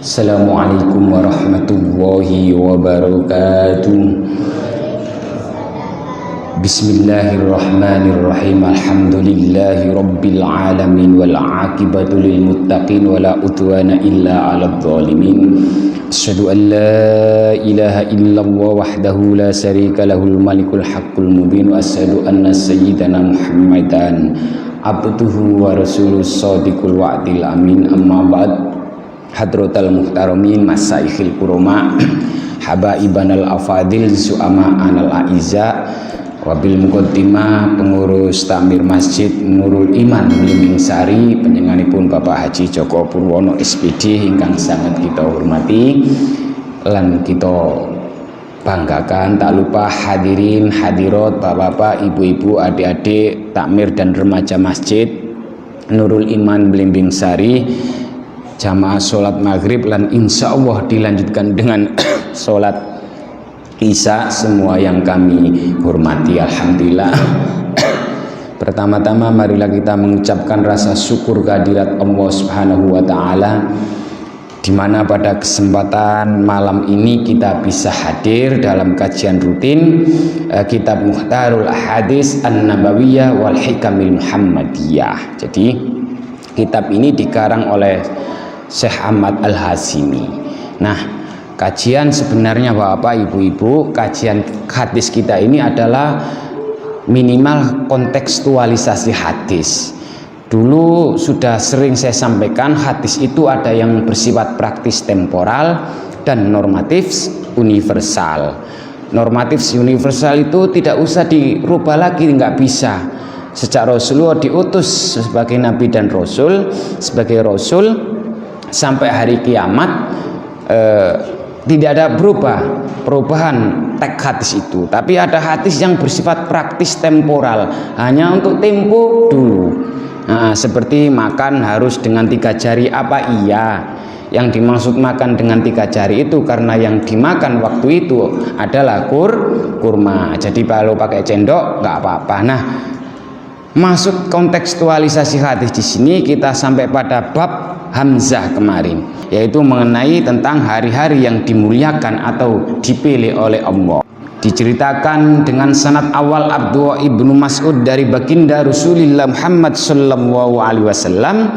Assalamualaikum warahmatullahi wabarakatuh. Bismillahirrahmanirrahim. Alhamdulillahi rabbil alamin wal aqibatu lil muttaqin wala udwana illa 'alal zalimin. Asyhadu an la ilaha illallah wahdahu la syarika lahul malikul haqqul mubin wa asyhadu anna sayyidana Muhammadan abduhu wa rasuluhu shadiqul wa'dil amin. Amma ba'd. Hadratal muhtaramin masaikhil kurama habaibanal afadil su'ama anal aiza wabil muqaddimah pengurus takmir Masjid Nurul Iman Blimbing Sari panjenenganipun Bapak Haji Joko Purwono SPD ingkang sangat kita hormati lan kita banggakan. Tak lupa hadirin hadirat bapak-bapak, ibu-ibu, adik-adik takmir dan remaja Masjid Nurul Iman Blimbing Sari, jamaah sholat maghrib dan insya Allah dilanjutkan dengan sholat isya semua yang kami hormati. Alhamdulillah. Pertama-tama marilah kita mengucapkan rasa syukur kehadirat Allah Subhanahu wa Ta'ala, di mana pada kesempatan malam ini kita bisa hadir dalam kajian rutin kitab Mukhtarul Ahadits An-Nabawiyah wal Hikamil Muhammadiyah. Jadi kitab ini dikarang oleh Syekh Ahmad Al-Hazimi. Nah, kajian sebenarnya Bapak Ibu-ibu, kajian hadis kita ini adalah minimal kontekstualisasi hadis. Dulu sudah sering saya sampaikan, hadis itu ada yang bersifat praktis temporal dan normatif universal. Normatif universal itu tidak usah dirubah lagi, nggak bisa. Sejak Rasulullah diutus sebagai nabi dan rasul, sebagai rasul sampai hari kiamat tidak ada perubahan teks hadis itu. Tapi ada hadis yang bersifat praktis temporal, hanya untuk tempo dulu. Nah, seperti makan harus dengan 3 jari, apa iya? Yang dimaksud makan dengan 3 jari itu karena yang dimakan waktu itu adalah kurma. Jadi kalau pakai cendok nggak apa-apa. Nah, maksud kontekstualisasi hadis di sini kita sampai pada bab Hamzah kemarin, yaitu mengenai tentang hari-hari yang dimuliakan atau dipilih oleh Allah. Diceritakan dengan sanad awal Abdullah ibnu Mas'ud dari baginda Rasulullah Muhammad sallallahu alaihi wasallam,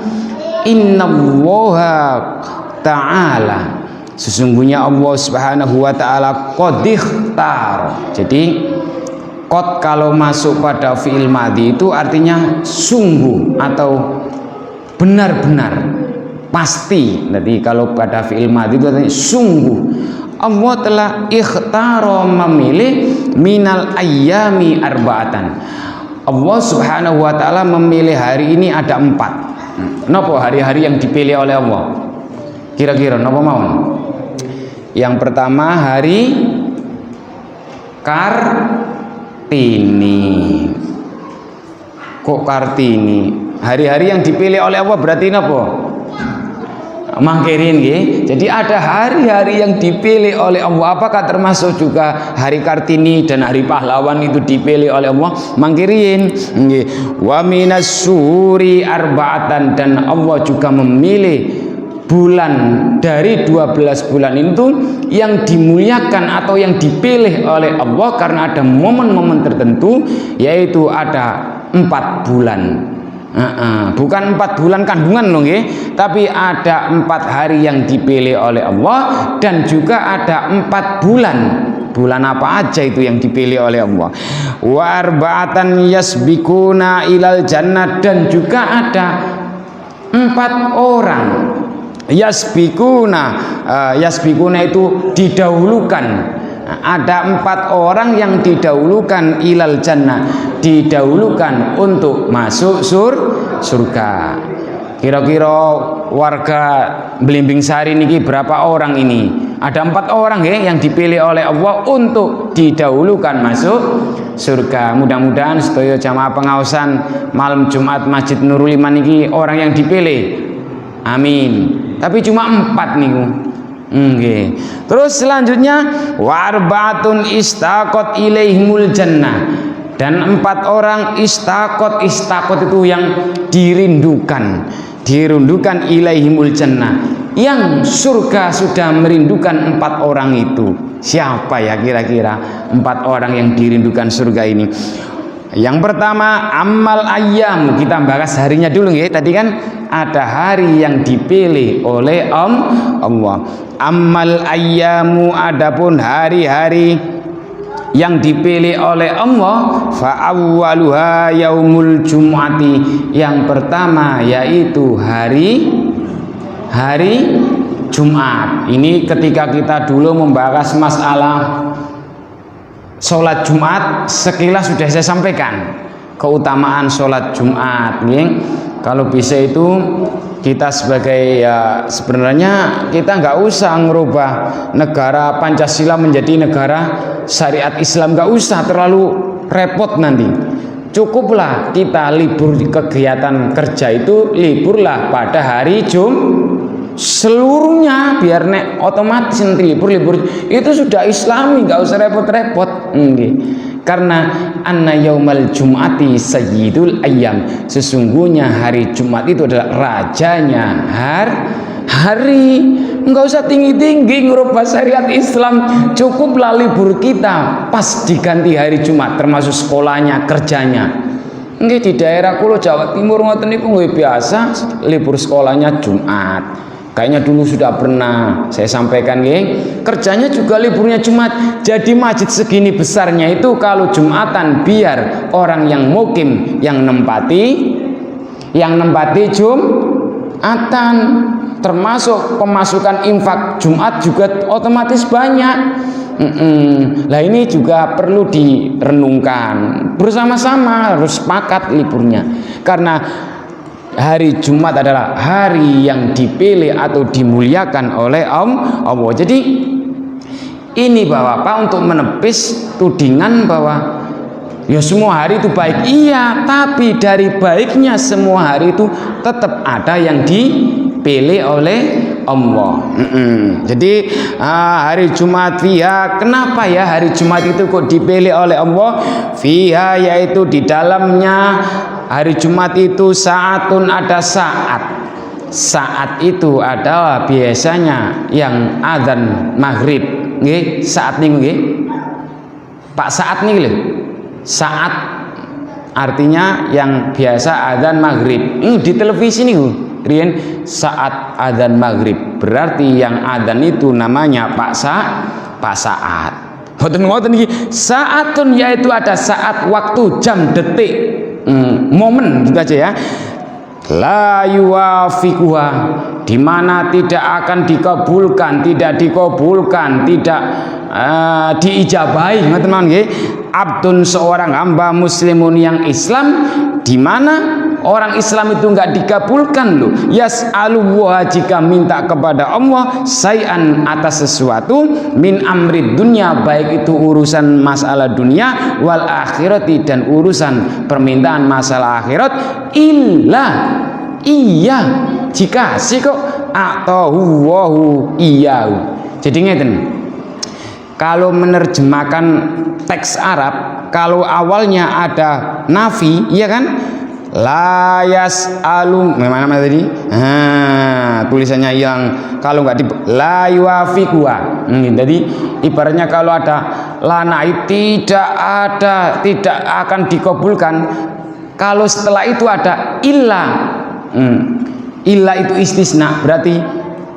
innallaha ta'ala, sesungguhnya Allah Subhanahu wa ta'ala qad ikhtar. Jadi qad kalau masuk pada fi'il madhi itu artinya sungguh atau benar-benar, pasti. Jadi kalau pada fi'il madhi itu artinya sungguh. Allah telah ikhtara, memilih, minal ayyami arba'atan. Allah Subhanahu wa ta'ala memilih hari ini ada 4. Napa hari-hari yang dipilih oleh Allah? Kira-kira napa mawon? Yang pertama hari Kartini. Kok Kartini? Hari-hari yang dipilih oleh Allah berarti napa? Mangkirin nggih. Jadi ada hari-hari yang dipilih oleh Allah. Apakah termasuk juga hari Kartini dan hari pahlawan itu dipilih oleh Allah? Mangkirin nggih. Wa minas suri arba'atan, dan Allah juga memilih bulan dari 12 bulan itu yang dimuliakan atau yang dipilih oleh Allah karena ada momen-momen tertentu, yaitu ada 4 bulan. Bukan 4 bulan kandungan loh nggih, tapi ada 4 hari yang dipilih oleh Allah, dan juga ada 4 bulan. Bulan apa aja itu yang dipilih oleh Allah. Wa arba'atan yasbikuna ilal jannah, dan juga ada 4 orang yasbikuna itu didahulukan. Ada 4 orang yang didahulukan ilal jannah, didahulukan untuk masuk surga. Kira-kira warga Blimbing Sari niki berapa orang ini? Ada 4 orang ya yang dipilih oleh Allah untuk didahulukan masuk surga. Mudah-mudahan sedaya jamaah pengaosan malam Jumat Masjid Nurul Iman ini orang yang dipilih. Amin. Tapi cuma 4 niku. Nggih. Terus selanjutnya warbatun istaqat ilaihimul jannah. Dan 4 orang istakot itu yang dirindukan ilaihimul jannah, yang surga sudah merindukan 4 orang itu. Siapa ya kira-kira 4 orang yang dirindukan surga ini? Yang pertama amal ayyam, kita bahas harinya dulu ya. Tadi kan ada hari yang dipilih oleh Allah. Amal ayyamu, adapun hari-hari yang dipilih oleh Allah, fa awwaluha yaumul jum'ati, yang pertama yaitu hari Jumat. Ini ketika kita dulu membahas masalah sholat Jumat, sekilas sudah saya sampaikan keutamaan sholat Jumat. Kalau bisa itu kita sebagai sebenarnya kita nggak usah ngerubah negara Pancasila menjadi negara syariat Islam, nggak usah terlalu repot nanti. Cukuplah kita libur kegiatan kerja itu liburlah pada hari seluruhnya, biar otomatis nanti libur itu sudah Islami, nggak usah repot-repot. Karena anna yaumal jum'ati sayyidul ayyam, sesungguhnya hari Jumat itu adalah rajanya hari. Enggak usah tinggi-tinggi ngerubah syariat Islam, cukuplah libur kita pas diganti hari Jumat, termasuk sekolahnya, kerjanya. Nggih, di daerah kulo Jawa Timur ngoten niku nggih biasa libur sekolahnya Jumat. Kayaknya dulu sudah pernah saya sampaikan nggih, kerjanya juga liburnya Jumat. Jadi masjid segini besarnya itu kalau Jumatan biar orang yang mukim yang nempati Jumatan, termasuk pemasukan infak Jumat juga otomatis banyak. Lah ini juga perlu direnungkan bersama-sama, harus sepakat liburnya, karena hari Jumat adalah hari yang dipilih atau dimuliakan oleh Allah. Jadi ini Bapak untuk menepis tudingan bahwa ya semua hari itu baik. Iya, tapi dari baiknya semua hari itu tetap ada yang dipilih oleh Allah. Jadi hari Jumat fiha, kenapa ya hari Jumat itu kok dipilih oleh Allah? Fiha, yaitu di dalamnya hari Jumat itu saatun, ada saat itu adalah biasanya yang adzan maghrib nggih, saat niku nggih Pak, saat nih lho, saat artinya yang biasa adzan maghrib. Di televisi nih riyen saat adzan maghrib, berarti yang adzan itu namanya Pak Saat. Ngoten iki saatun, yaitu ada saat, waktu, jam, detik, momen gitu aja ya. La yuwafiquha, di mana tidak akan dikabulkan, tidak diijabahi, ngoten mawon nggih. Abdun, seorang hamba muslimun yang Islam, di mana orang Islam itu enggak dikabulkan loh. Yas'alullah, jika minta kepada Allah sayan, atas sesuatu, min amrid dunya, baik itu urusan masalah dunia, wal akhirati, dan urusan permintaan masalah akhirat, iya, jika sih kok atahu iyahu. Jadi ngeten, kalau menerjemahkan teks Arab, kalau awalnya ada nafi, iya kan? La yas'alu, mana tadi? Tulisannya yang kalau nggak di la yuwafiquha. Jadi ibaratnya kalau ada lana tidak akan dikabulkan. Kalau setelah itu ada illa itu istisna, berarti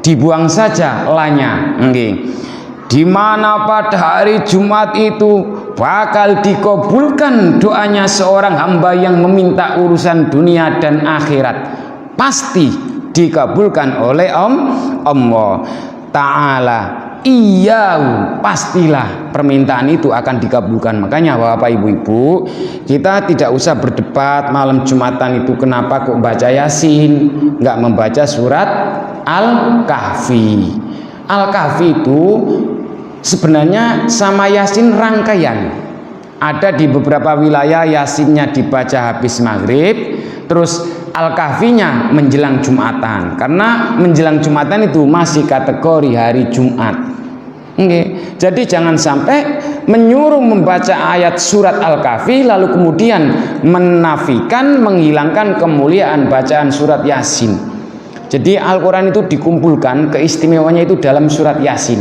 dibuang saja lanya. Di mana pada hari Jumat itu bakal dikabulkan doanya seorang hamba yang meminta urusan dunia dan akhirat, pasti dikabulkan oleh Allah Ta'ala. Iya, pastilah permintaan itu akan dikabulkan. Makanya Bapak Ibu-ibu, kita tidak usah berdebat malam Jumatan itu kenapa kok baca Yasin, nggak membaca surat Al-Kahfi. Al-Kahfi itu sebenarnya sama Yasin rangkaian. Ada di beberapa wilayah Yasinnya dibaca habis maghrib, terus Al-Kahfinya menjelang Jumatan, karena menjelang Jumatan itu masih kategori hari Jumat. Jadi jangan sampai menyuruh membaca ayat surat Al-Kahfi lalu kemudian menafikan, menghilangkan kemuliaan bacaan surat Yasin. Jadi Al-Quran itu dikumpulkan, keistimewaannya itu dalam surat Yasin.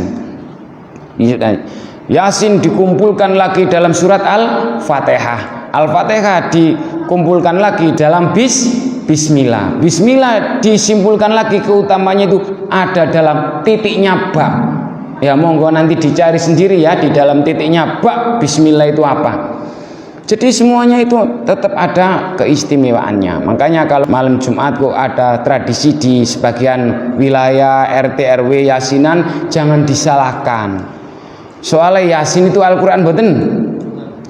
Yasin dikumpulkan lagi dalam surat Al-Fatihah. Al-Fatihah dikumpulkan lagi dalam Bismillah. Bismillah disimpulkan lagi keutamanya itu ada dalam titiknya bab. Ya monggo nanti dicari sendiri ya di dalam titiknya bab Bismillah itu apa. Jadi semuanya itu tetap ada keistimewaannya. Makanya kalau malam Jumat kok ada tradisi di sebagian wilayah RT RW Yasinan, jangan disalahkan. Soalnya Yasin itu Al-Quran boten?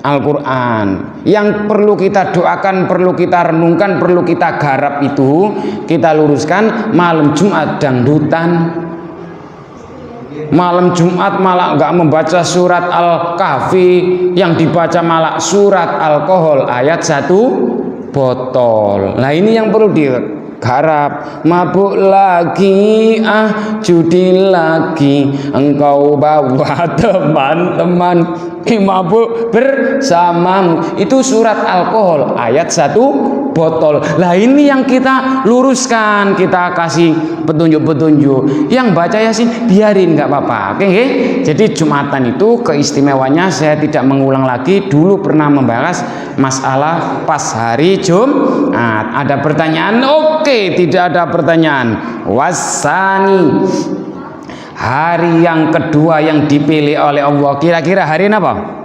Al-Quran. Yang perlu kita doakan, perlu kita renungkan, perlu kita garap itu, kita luruskan malam Jumat dangdutan. Malam Jumat malah nggak membaca surat Al-Kahfi, yang dibaca malah surat alkohol ayat 1 botol. Nah ini yang perlu digarap. Mabuk lagi, judi lagi, engkau bawa teman-teman mabuk bersamamu. Itu surat alkohol ayat 1 botol. Lah ini yang kita luruskan, kita kasih petunjuk-petunjuk. Yang baca Yasin biarin nggak apa-apa. Oke. Jadi Jumatan itu keistimewanya saya tidak mengulang lagi. Dulu pernah membahas masalah pas hari Jumat. Ada pertanyaan? Oke, tidak ada pertanyaan. Wasani, hari yang kedua yang dipilih oleh Allah, kira-kira hari apa?